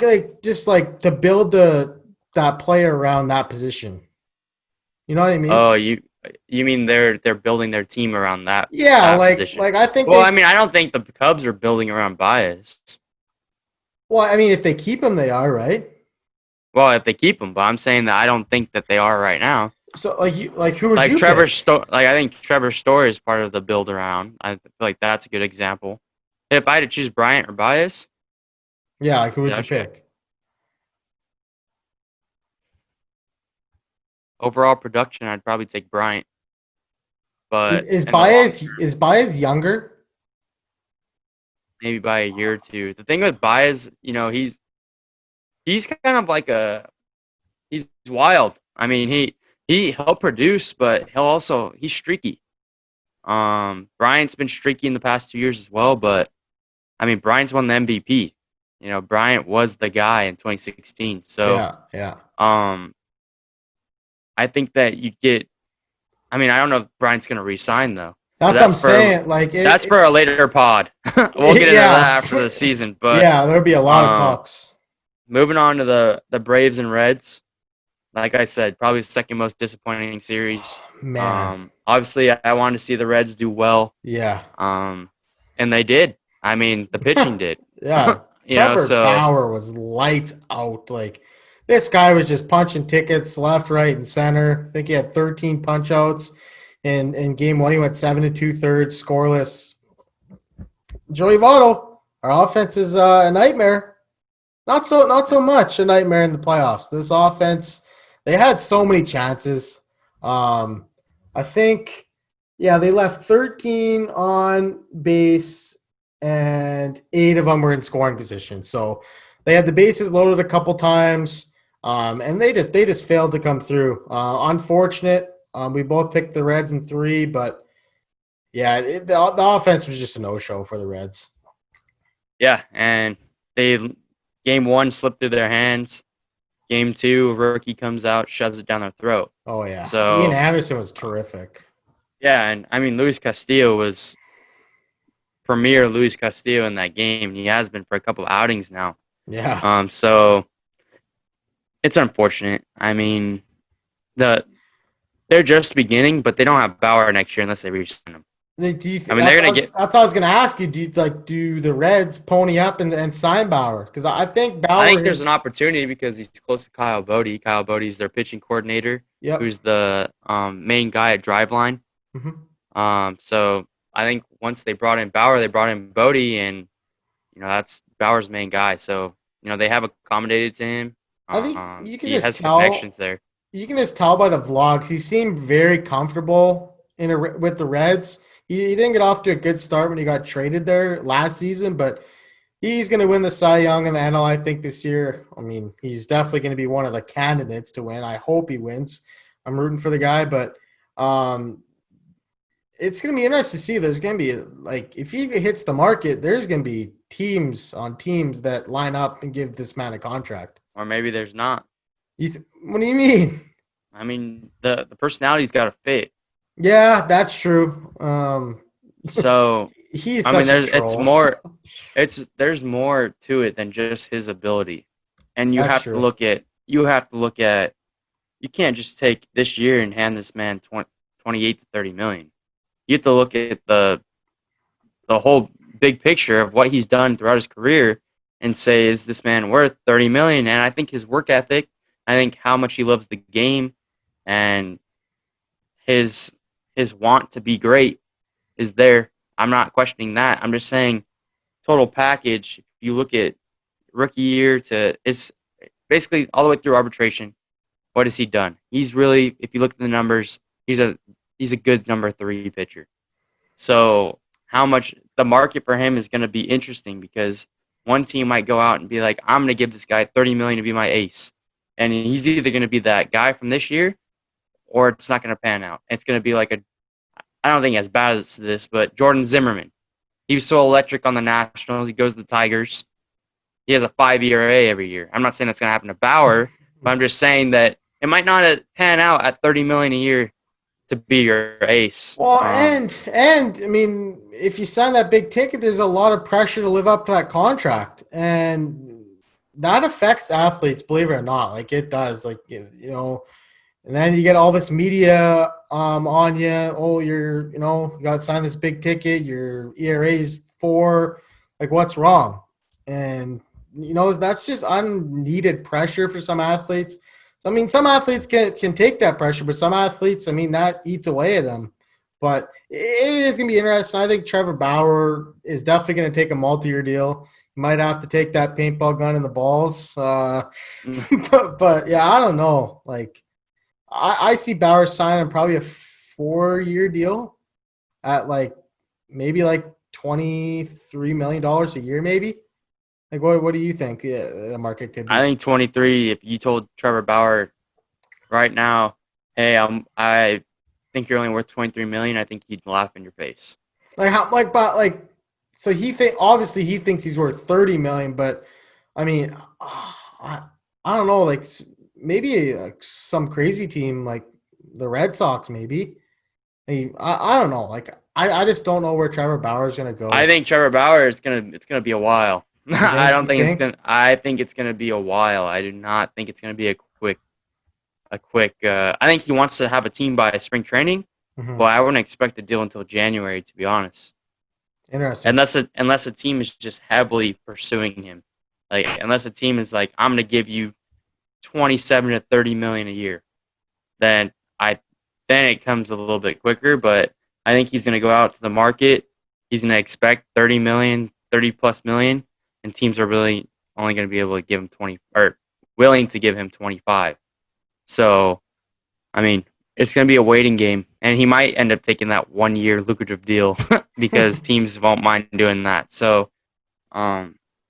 [SPEAKER 3] just to build that player around that position. You know what I mean?
[SPEAKER 4] Oh, you mean they're building their team around that?
[SPEAKER 3] Yeah,
[SPEAKER 4] that position.
[SPEAKER 3] I think.
[SPEAKER 4] Well, I mean, I don't think the Cubs are building around Baez.
[SPEAKER 3] Well, I mean, if they keep him, they are, right?
[SPEAKER 4] Well, if they keep him, but I'm saying that I don't think that they are right now.
[SPEAKER 3] So, who would you
[SPEAKER 4] Trevor
[SPEAKER 3] pick?
[SPEAKER 4] I think Trevor Story is part of the build around. I feel like that's a good example. If I had to choose Bryant or Baez,
[SPEAKER 3] yeah, who would you pick?
[SPEAKER 4] Overall production, I'd probably take Bryant. But
[SPEAKER 3] is Baez younger?
[SPEAKER 4] Maybe by a year or two. The thing with Baez, he's kind of he's wild. I mean, he'll produce, but he's streaky. Bryant's been streaky in the past 2 years as well, but I mean, Bryant's won the MVP. Bryant was the guy in 2016. So
[SPEAKER 3] yeah.
[SPEAKER 4] I think that you'd get. I mean, I don't know if Bryant's going to re-sign though.
[SPEAKER 3] That's what I'm saying.
[SPEAKER 4] That's for a later pod. We'll get into that after the season. But
[SPEAKER 3] yeah, there'll be a lot of talks.
[SPEAKER 4] Moving on to the Braves and Reds. Like I said, probably the second most disappointing series.
[SPEAKER 3] Man.
[SPEAKER 4] Obviously, I wanted to see the Reds do well.
[SPEAKER 3] Yeah.
[SPEAKER 4] And they did. I mean, the pitching did.
[SPEAKER 3] Yeah. Trevor Bauer was lights out. This guy was just punching tickets left, right, and center. I think he had 13 punch outs. In game one, he went 7 2/3 scoreless. Joey Votto, our offense is a nightmare. Not so much a nightmare in the playoffs. This offense, they had so many chances. I think, yeah, they left 13 on base, and 8 of them were in scoring position. So they had the bases loaded a couple times, and they just failed to come through. Unfortunate. We both picked the Reds in 3, but yeah, the offense was just a no-show for the Reds.
[SPEAKER 4] Yeah, and game 1 slipped through their hands. Game 2, rookie comes out, shoves it down their throat.
[SPEAKER 3] Oh yeah, Ian
[SPEAKER 4] So
[SPEAKER 3] Anderson was terrific.
[SPEAKER 4] yeah, and I mean Luis Castillo was premier Luis Castillo in that game. He has been for a couple of outings now.
[SPEAKER 3] Yeah.
[SPEAKER 4] So it's unfortunate. I mean, they're just beginning, but they don't have Bauer next year unless they re-sign him.
[SPEAKER 3] Do you
[SPEAKER 4] I mean, they're gonna get.
[SPEAKER 3] That's what I was gonna ask you. Do the Reds pony up and sign Bauer? Because I think Bauer.
[SPEAKER 4] I think there's an opportunity because he's close to Kyle Bodie. Kyle Bodie's their pitching coordinator,
[SPEAKER 3] Yep.
[SPEAKER 4] who's the main guy at Driveline. So I think once they brought in Bauer, they brought in Bodie, and that's Bauer's main guy. So they have accommodated to him.
[SPEAKER 3] I think you can
[SPEAKER 4] He
[SPEAKER 3] just
[SPEAKER 4] has
[SPEAKER 3] tell.
[SPEAKER 4] connections there.
[SPEAKER 3] You can just tell by the vlogs. He seemed very comfortable with the Reds. He didn't get off to a good start when he got traded there last season, but he's going to win the Cy Young in the NL, I think, this year. I mean, he's definitely going to be one of the candidates to win. I hope he wins. I'm rooting for the guy, but it's going to be interesting to see. There's going to be, if he hits the market, there's going to be teams on teams that line up and give this man a contract.
[SPEAKER 4] Or maybe there's not.
[SPEAKER 3] What do you mean?
[SPEAKER 4] I mean, the personality's got to fit.
[SPEAKER 3] Yeah, that's true.
[SPEAKER 4] So
[SPEAKER 3] he's.
[SPEAKER 4] I mean,
[SPEAKER 3] there's
[SPEAKER 4] more to it than just his ability, and you
[SPEAKER 3] That's
[SPEAKER 4] have
[SPEAKER 3] true.
[SPEAKER 4] to look at. You can't just take this year and hand this man 28 to 30 million. You have to look at the whole big picture of what he's done throughout his career and say, is this man worth 30 million? And I think his work ethic, I think how much he loves the game, and his want to be great is there. I'm not questioning that. I'm just saying total package, if you look at rookie year it's basically all the way through arbitration, what has he done? He's really, if you look at the numbers, he's a good number 3 pitcher. So how much the market for him is going to be interesting because one team might go out and be like, I'm going to give this guy 30 million to be my ace. And he's either going to be that guy from this year or it's not going to pan out. It's going to be like I don't think as bad as this, but Jordan Zimmerman. He was so electric on the Nationals. He goes to the Tigers. He has a 5 ERA every year. I'm not saying that's going to happen to Bauer, but I'm just saying that it might not pan out at 30 million a year to be your ace.
[SPEAKER 3] Well, and I mean, if you sign that big ticket, there's a lot of pressure to live up to that contract, and that affects athletes, believe it or not. Like it does. And then you get all this media on you. Oh, you got to sign this big ticket. Your ERA's 4. Like, what's wrong? And that's just unneeded pressure for some athletes. So, I mean, some athletes can take that pressure, but some athletes, I mean, that eats away at them. But it is going to be interesting. I think Trevor Bauer is definitely going to take a multi-year deal. He might have to take that paintball gun in the balls. But yeah, I don't know. I see Bauer signing probably a 4-year deal at maybe $23 million a year, maybe. What do you think the market could be?
[SPEAKER 4] I think 23. If you told Trevor Bauer right now, hey, I think you're only worth 23 million, I think he'd laugh in your face.
[SPEAKER 3] So obviously he thinks he's worth 30 million, but I mean, I don't know, maybe some crazy team like the Red Sox, maybe. I don't know. I just don't know where Trevor Bauer is going to go.
[SPEAKER 4] I think Trevor Bauer it's gonna be a while. I don't think
[SPEAKER 3] you
[SPEAKER 4] it's gonna. I think it's gonna be a while. I do not think it's gonna be a quick. I think he wants to have a team by spring training, but I wouldn't expect a deal until January, to be honest.
[SPEAKER 3] Interesting.
[SPEAKER 4] Unless a team is just heavily pursuing him, unless a team is like, I'm gonna give you 27 to 30 million a year, then it comes a little bit quicker. But I think he's gonna go out to the market he's going to expect 30 million, 30 plus million, and teams are really only going to be able to give him 20 or willing to give him 25. So, I mean, it's going to be a waiting game, and he might end up taking that 1 year lucrative deal because teams won't mind doing that. So,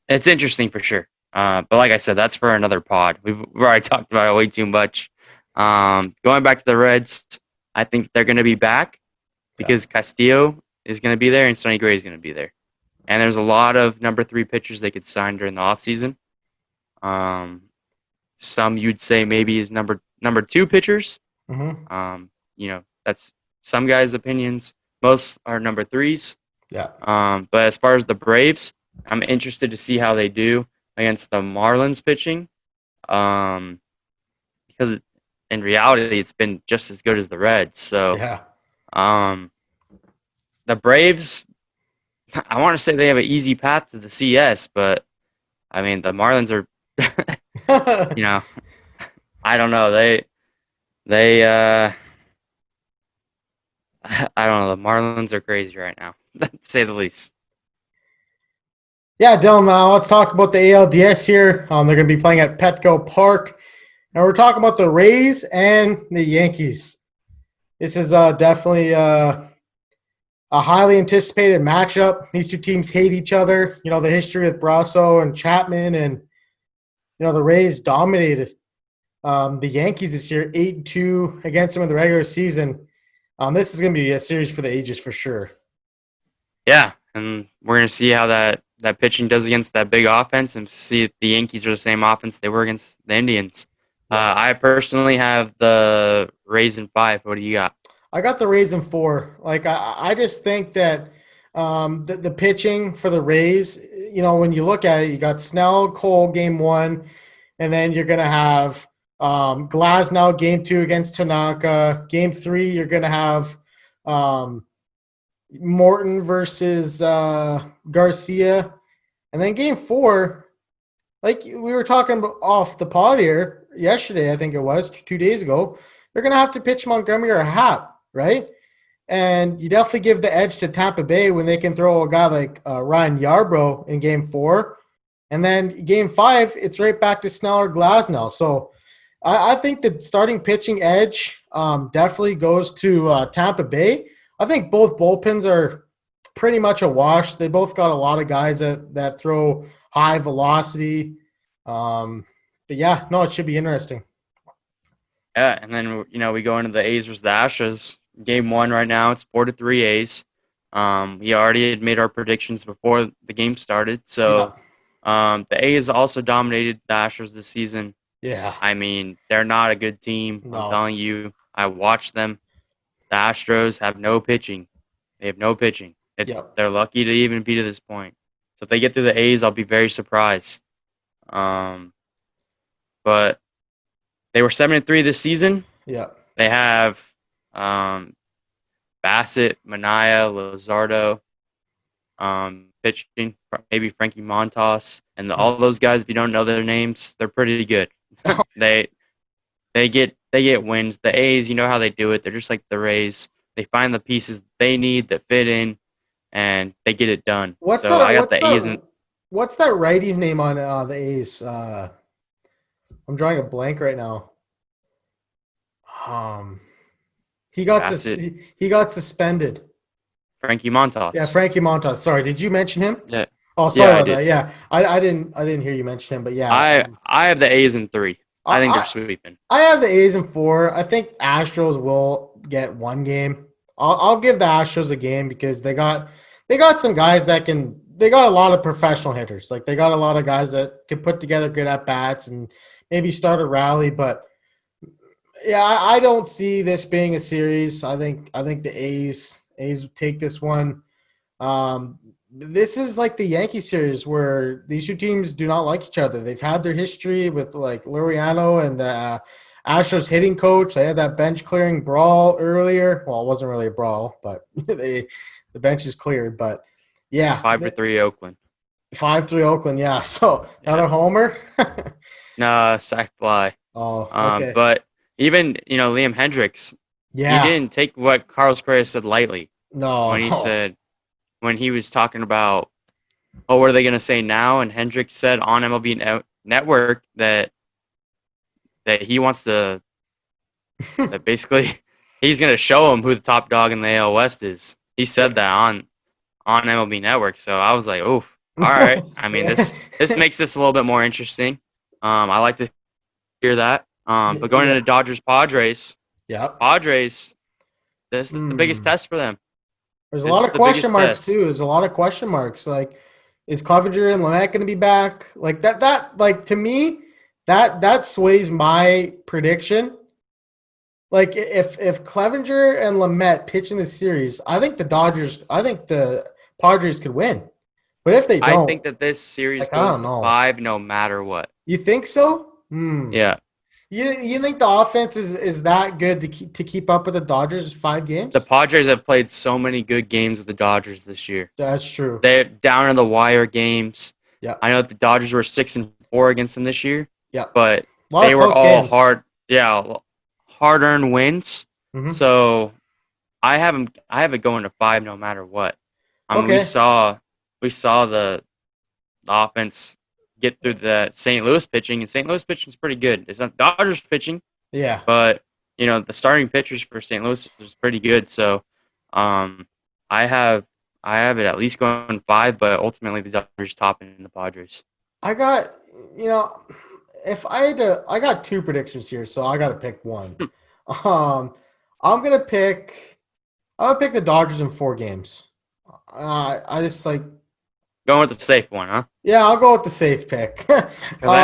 [SPEAKER 4] it's interesting for sure. But like I said, that's for another pod. We've already talked about it way too much. Going back to the Reds, I think they're going to be back because Castillo is going to be there and Sonny Gray is going to be there. And there's a lot of number 3 pitchers they could sign during the offseason. Some you'd say maybe is number 2 pitchers. That's some guys' opinions. Most are number 3s.
[SPEAKER 3] Yeah.
[SPEAKER 4] But as far as the Braves, I'm interested to see how they do against the Marlins pitching. Because in reality, it's been just as good as the Reds. So, the Braves, I want to say they have an easy path to the CS, but I mean, the Marlins are, I don't know. I don't know. The Marlins are crazy right now, to say the least.
[SPEAKER 3] Yeah, Dylan, let's talk about the ALDS here. They're going to be playing at Petco Park. And we're talking about the Rays and the Yankees. This is definitely a highly anticipated matchup. These two teams hate each other. The history with Brasso and Chapman, and, the Rays dominated the Yankees this year, 8-2 against them in the regular season. This is going to be a series for the ages for sure. Yeah,
[SPEAKER 4] and we're going to see how that pitching does against that big offense and see if the Yankees are the same offense they were against the Indians. I personally have the Rays in 5. What do you got?
[SPEAKER 3] I got the Rays in 4. I just think that the pitching for the Rays, when you look at it, you got Snell, Cole, game 1, and then you're going to have Glasnow, game 2 against Tanaka. Game 3, you're going to have Morton versus Garcia. And then game 4, like we were talking about off the pod here yesterday, I think it was 2 days ago, they're going to have to pitch Montgomery or Happ, right? And you definitely give the edge to Tampa Bay when they can throw a guy like Ryan Yarbrough in game 4. And then game 5, it's right back to Snell or Glasnow. So I think the starting pitching edge definitely goes to Tampa Bay. I think both bullpens are pretty much a wash. They both got a lot of guys that throw high velocity. But yeah, no, it should be interesting.
[SPEAKER 4] Yeah, and then we go into the A's versus the Astros. Game 1 right now, it's 4-3 A's. We already had made our predictions before the game started. So the A's also dominated the Astros this season.
[SPEAKER 3] Yeah.
[SPEAKER 4] I mean, they're not a good team.
[SPEAKER 3] No.
[SPEAKER 4] I'm telling you, I watched them. The Astros have no pitching. They have no pitching. They're lucky to even be to this point. So if they get through the A's, I'll be very surprised. But they were 7-3 this season.
[SPEAKER 3] Yeah.
[SPEAKER 4] They have Bassett, Manaea, Luzardo, pitching, maybe Frankie Montas, and all those guys. If you don't know their names, they're pretty good. They get wins. The A's, you know how they do it. They're just like the Rays. They find the pieces they need that fit in, and they get it done.
[SPEAKER 3] What's that righty's name on the A's? I'm drawing a blank right now. He got suspended.
[SPEAKER 4] Frankie Montas.
[SPEAKER 3] Yeah, Frankie Montas. Sorry, did you mention him?
[SPEAKER 4] Yeah.
[SPEAKER 3] Oh, sorry about that. Yeah, I didn't hear you mention him, but yeah.
[SPEAKER 4] I have the A's in 3. I think they're sweeping.
[SPEAKER 3] I have the A's in 4. I think Astros will get 1 game. I'll give the Astros a game because they got some guys that can. They got a lot of professional hitters. Like they got a lot of guys that can put together good at bats and maybe start a rally. But yeah, I don't see this being a series. I think the A's take this one. This is like the Yankee series where these two teams do not like each other. They've had their history with like Liriano and the Astros hitting coach. They had that bench clearing brawl earlier. Well, it wasn't really a brawl, but the bench is cleared. But yeah,
[SPEAKER 4] 5-3 Oakland.
[SPEAKER 3] 5-3 Oakland. Yeah. So another homer.
[SPEAKER 4] No, sac fly.
[SPEAKER 3] Oh, okay.
[SPEAKER 4] But even Liam Hendricks.
[SPEAKER 3] Yeah.
[SPEAKER 4] He didn't take what Carlos Correa said lightly.
[SPEAKER 3] No.
[SPEAKER 4] When he said, when he was talking about, oh, what are they going to say now? And Hendrick said on MLB Network that he wants to that basically he's going to show him who the top dog in the AL West is. He said that on MLB Network. So I was like, oof, all right. I mean, this makes this a little bit more interesting. I like to hear that. But going into Dodgers Padres, Padres, this is the biggest test for them.
[SPEAKER 3] There's a lot of question marks too. There's a lot of question marks. Like, is Clevenger and Lamet going to be back? Like that like to me, that sways my prediction. Like if Clevenger and Lamet pitch in the series, I think the Padres could win. But if they don't,
[SPEAKER 4] I think that this series goes to 5 no matter what.
[SPEAKER 3] You think so?
[SPEAKER 4] Yeah.
[SPEAKER 3] You think the offense is that good to keep up with the Dodgers 5 games?
[SPEAKER 4] The Padres have played so many good games with the Dodgers this year.
[SPEAKER 3] That's true.
[SPEAKER 4] They're down in the wire games.
[SPEAKER 3] Yeah.
[SPEAKER 4] I know that the Dodgers were 6-4 against them this year.
[SPEAKER 3] Yeah.
[SPEAKER 4] But they were all hard-earned wins.
[SPEAKER 3] Mm-hmm.
[SPEAKER 4] So I have it going to 5 no matter what. I mean, we saw the offense get through the St. Louis pitching, and St. Louis pitching is pretty good. It's not Dodgers pitching, but the starting pitchers for St. Louis is pretty good. So, I have it at least going 5, but ultimately the Dodgers topping the Padres.
[SPEAKER 3] I got if I got 2 predictions here, so I got to pick one. I'm gonna pick the Dodgers in 4 games. I just like.
[SPEAKER 4] Going with the safe one, huh?
[SPEAKER 3] Yeah, I'll go with the safe pick.
[SPEAKER 4] Because I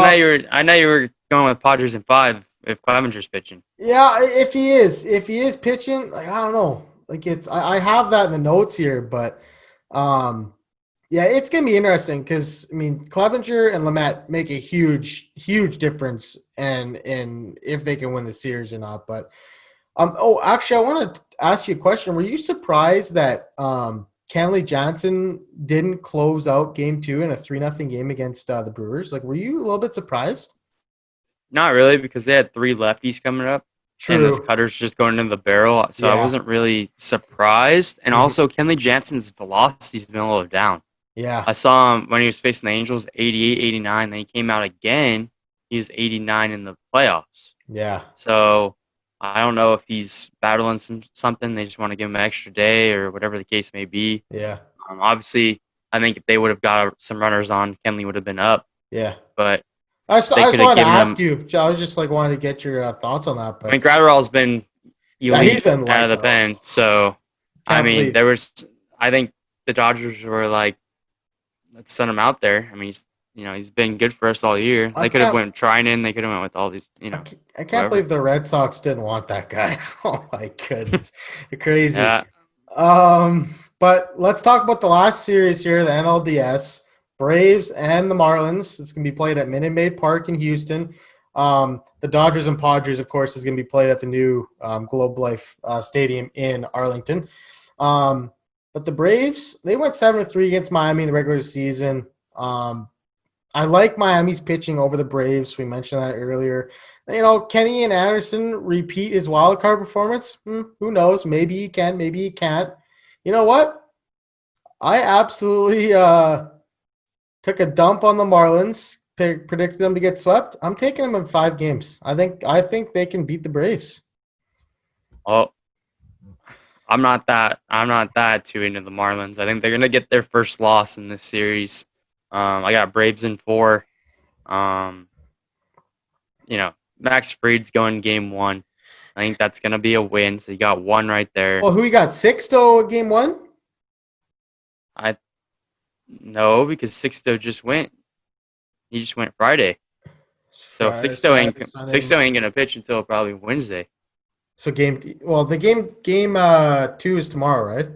[SPEAKER 4] know you were going with Padres in 5 if Clevenger's pitching.
[SPEAKER 3] Yeah, if he is pitching, like I don't know, like I have that in the notes here, but yeah, it's gonna be interesting because I mean Clevenger and Lamet make a huge difference, and if they can win the series or not. But actually, I want to ask you a question. Were you surprised that Kenley Jansen didn't close out Game 2 in a 3-0 game against the Brewers? Like, were you a little bit surprised?
[SPEAKER 4] Not really, because they had 3 lefties coming up. True. And those cutters just going into the barrel. So I wasn't really surprised. And also, Kenley Jansen's velocity's been a little down.
[SPEAKER 3] Yeah.
[SPEAKER 4] I saw him when he was facing the Angels, 88, 89. Then he came out again. He was 89 in the playoffs.
[SPEAKER 3] Yeah.
[SPEAKER 4] So I don't know if he's battling something. They just want to give him an extra day or whatever the case may be.
[SPEAKER 3] Yeah.
[SPEAKER 4] Obviously, I think if they would have got some runners on, Kenley would have been up.
[SPEAKER 3] Yeah.
[SPEAKER 4] But
[SPEAKER 3] I just wanted to ask you. I was just like wanted to get your thoughts on that. But
[SPEAKER 4] I mean, Gratterall's been elite
[SPEAKER 3] he's been
[SPEAKER 4] out of the pen. So I mean, I think the Dodgers were like, let's send him out there. I mean, he's been good for us all year. They could have went Trinan. They could have went with all these,
[SPEAKER 3] I can't believe the Red Sox didn't want that guy. Oh my goodness, crazy.
[SPEAKER 4] Yeah.
[SPEAKER 3] But let's talk about the last series here, the NLDS, Braves and the Marlins. It's gonna be played at Minute Maid Park in Houston. The Dodgers and Padres, of course, is gonna be played at the new Globe Life Stadium in Arlington. But the Braves, they went 7-3 against Miami in the regular season. I like Miami's pitching over the Braves. We mentioned that earlier. Kenny and Anderson repeat his wild card performance. Who knows? Maybe he can, maybe he can't. You know what? I absolutely took a dump on the Marlins, predicted them to get swept. I'm taking them in 5 games. I think they can beat the Braves.
[SPEAKER 4] Oh, I'm not that too into the Marlins. I think they're gonna get their first loss in this series. I got Braves in 4. Max Fried's going Game 1. I think that's gonna be a win. So you got 1 right there.
[SPEAKER 3] Well, who you got? Sixto Game 1?
[SPEAKER 4] No, because Sixto just went. He just went Friday. So Sixto ain't gonna pitch until probably Wednesday.
[SPEAKER 3] So game 2 is tomorrow, right?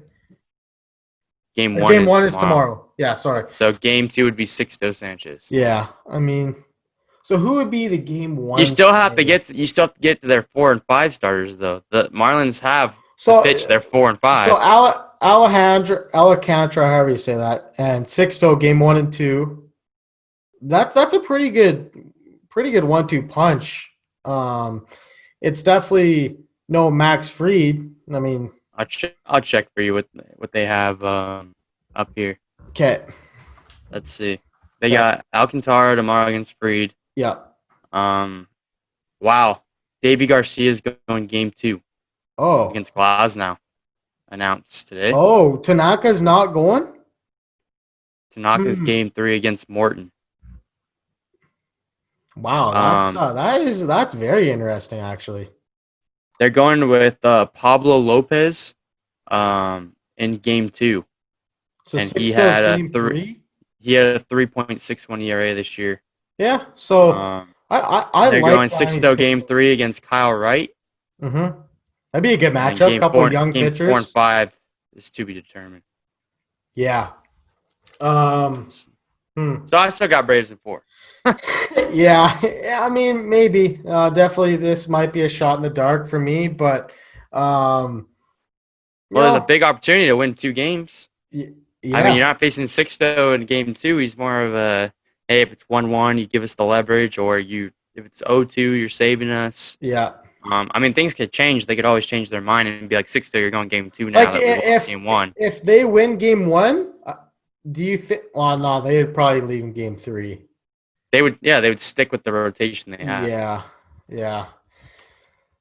[SPEAKER 4] Game 1
[SPEAKER 3] is tomorrow. Yeah, sorry.
[SPEAKER 4] So Game 2 would be Sixto Sanchez.
[SPEAKER 3] Yeah, I mean, so who would be the Game 1?
[SPEAKER 4] You still have to get to their 4 and 5 starters though. The Marlins have to pitch their 4 and 5.
[SPEAKER 3] So Alcantara, however you say that, and Sixto Game 1 and 2. That's a pretty good 1-2 punch. It's definitely no Max Fried. I mean,
[SPEAKER 4] I'll check for you what they have up here.
[SPEAKER 3] Okay.
[SPEAKER 4] Let's see. They got Alcantara tomorrow against Freed.
[SPEAKER 3] Yeah.
[SPEAKER 4] Wow. Davy Garcia's going game 2 against Glasnow. Announced today.
[SPEAKER 3] Oh, Tanaka's not going?
[SPEAKER 4] Tanaka's game 3 against Morton.
[SPEAKER 3] Wow, that's very interesting, actually.
[SPEAKER 4] They're going with Pablo Lopez in game 2.
[SPEAKER 3] So
[SPEAKER 4] and he had
[SPEAKER 3] game 3?
[SPEAKER 4] He had a 3.61 ERA this year.
[SPEAKER 3] Yeah, so I
[SPEAKER 4] they're
[SPEAKER 3] like
[SPEAKER 4] going Sixto game 3 against Kyle Wright.
[SPEAKER 3] Mm-hmm. That'd be a good matchup. Couple of young pitchers.
[SPEAKER 4] Game 4 and 5 is to be determined.
[SPEAKER 3] Yeah.
[SPEAKER 4] So I still got Braves in 4.
[SPEAKER 3] Yeah, I mean, maybe. Definitely this might be a shot in the dark for me, but
[SPEAKER 4] there's a big opportunity to win 2 games.
[SPEAKER 3] Yeah.
[SPEAKER 4] I mean, you're not facing Sixto in game 2. He's more of a, hey, if it's 1-1, you give us the leverage, or if it's 0-2, you're saving us.
[SPEAKER 3] Yeah.
[SPEAKER 4] I mean, things could change. They could always change their mind and be like, Sixto, you're going game 2 now.
[SPEAKER 3] Like if
[SPEAKER 4] game 1.
[SPEAKER 3] If they win game 1, do you think? Well, no, they would probably leave in game 3.
[SPEAKER 4] They would stick with the rotation they have.
[SPEAKER 3] Yeah.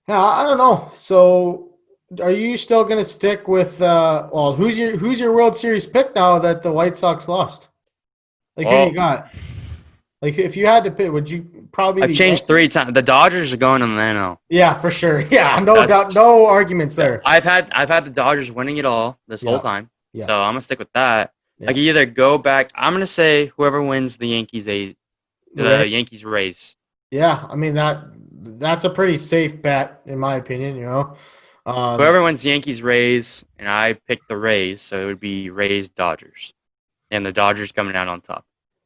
[SPEAKER 3] I don't know. So, are you still going to stick with? Who's your World Series pick now that the White Sox lost? Who do you got? Like, if you had to pick, would you probably?
[SPEAKER 4] I've changed 3 times. The Dodgers are going on the NL.
[SPEAKER 3] Yeah, for sure. Yeah, no doubt, no arguments there.
[SPEAKER 4] I've had the Dodgers winning it all this whole time, so I'm gonna stick with that.
[SPEAKER 3] Yeah.
[SPEAKER 4] Like, either go back. I'm gonna say whoever wins the Yankees Rays.
[SPEAKER 3] Yeah, I mean that's a pretty safe bet in my opinion.
[SPEAKER 4] Whoever wins the Yankees Rays, and I picked the Rays, so it would be Rays Dodgers, and the Dodgers coming out on top.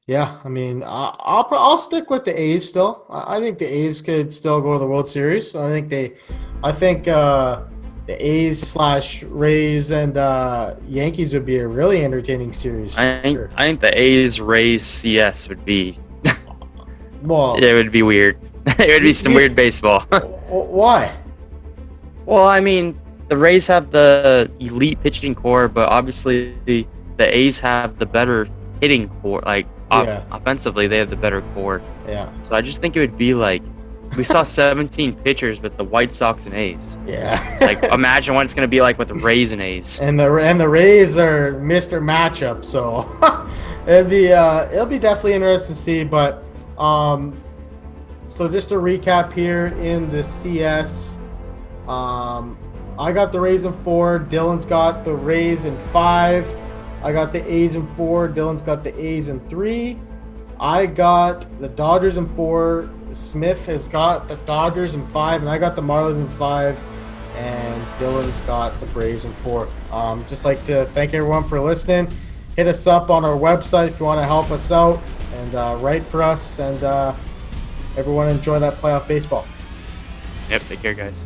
[SPEAKER 3] Yeah, I mean, I'll stick with the A's still. I think the A's could still go to the World Series. I think the A's / Rays and Yankees would be a really entertaining series.
[SPEAKER 4] I think the A's Rays CS would be.
[SPEAKER 3] Well,
[SPEAKER 4] it would be weird. It would be some weird baseball.
[SPEAKER 3] Why?
[SPEAKER 4] Well, I mean, the Rays have the elite pitching core, but obviously the A's have the better hitting core. Like, offensively, they have the better core.
[SPEAKER 3] Yeah.
[SPEAKER 4] So I just think it would be like, we saw 17 pitchers with the White Sox and A's.
[SPEAKER 3] Yeah.
[SPEAKER 4] Like, imagine what it's going to be like with the Rays and A's.
[SPEAKER 3] And the Rays are Mr. Matchup, so it'll be definitely interesting to see. But so just to recap here in the CS, I got the Rays in 4. Dylan's got the Rays in 5. I got the A's in 4. Dylan's got the A's in 3. I got the Dodgers in 4. Smith has got the Dodgers in 5, and I got the Marlins in 5. And Dylan's got the Braves in 4. Just like to thank everyone for listening. Hit us up on our website if you want to help us out and write for us. And everyone enjoy that playoff baseball.
[SPEAKER 4] Yep, take care, guys.